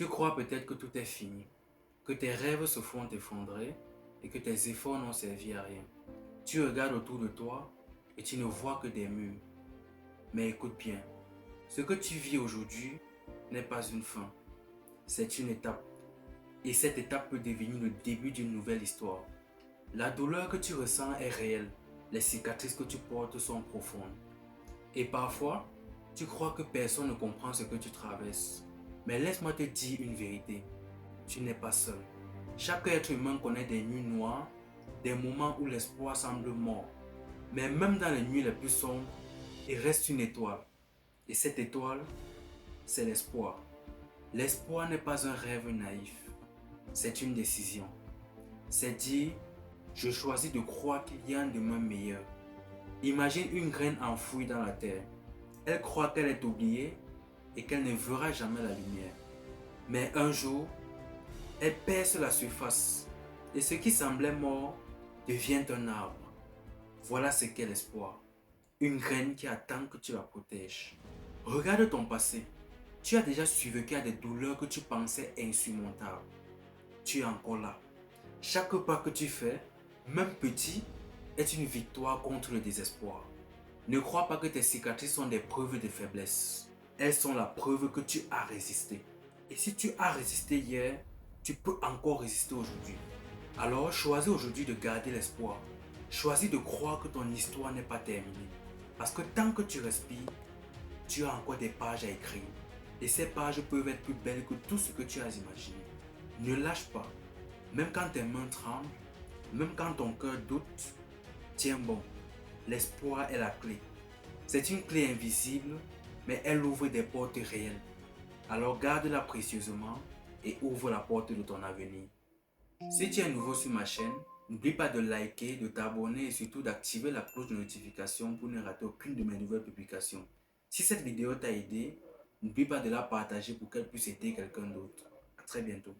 Tu crois peut-être que tout est fini, que tes rêves se font effondrer et que tes efforts n'ont servi à rien. Tu regardes autour de toi et tu ne vois que des murs. Mais écoute bien, ce que tu vis aujourd'hui n'est pas une fin, c'est une étape. Et cette étape peut devenir le début d'une nouvelle histoire. La douleur que tu ressens est réelle, les cicatrices que tu portes sont profondes. Et parfois, tu crois que personne ne comprend ce que tu traverses. Mais laisse-moi te dire une vérité, tu n'es pas seul. Chaque être humain connaît des nuits noires, des moments où l'espoir semble mort. Mais même dans les nuits les plus sombres, il reste une étoile. Et cette étoile, c'est l'espoir. L'espoir n'est pas un rêve naïf, c'est une décision. C'est dire, je choisis de croire qu'il y a un demain meilleur. Imagine une graine enfouie dans la terre. Elle croit qu'elle est oubliée et qu'elle ne verra jamais la lumière. Mais un jour, elle perce la surface et ce qui semblait mort devient un arbre. Voilà ce qu'est l'espoir. Une graine qui attend que tu la protèges. Regarde ton passé. Tu as déjà survécu à des douleurs que tu pensais insurmontables. Tu es encore là. Chaque pas que tu fais, même petit, est une victoire contre le désespoir. Ne crois pas que tes cicatrices sont des preuves de faiblesse. Elles sont la preuve que tu as résisté. Et si tu as résisté hier, tu peux encore résister aujourd'hui. Alors choisis aujourd'hui de garder l'espoir. Choisis de croire que ton histoire n'est pas terminée. Parce que tant que tu respires, tu as encore des pages à écrire. Et ces pages peuvent être plus belles que tout ce que tu as imaginé. Ne lâche pas. Même quand tes mains tremblent, même quand ton cœur doute, tiens bon. L'espoir est la clé. C'est une clé invisible, mais elle ouvre des portes réelles. Alors garde-la précieusement et ouvre la porte de ton avenir. Si tu es nouveau sur ma chaîne, n'oublie pas de liker, de t'abonner et surtout d'activer la cloche de notification pour ne rater aucune de mes nouvelles publications. Si cette vidéo t'a aidé, n'oublie pas de la partager pour qu'elle puisse aider quelqu'un d'autre. À très bientôt.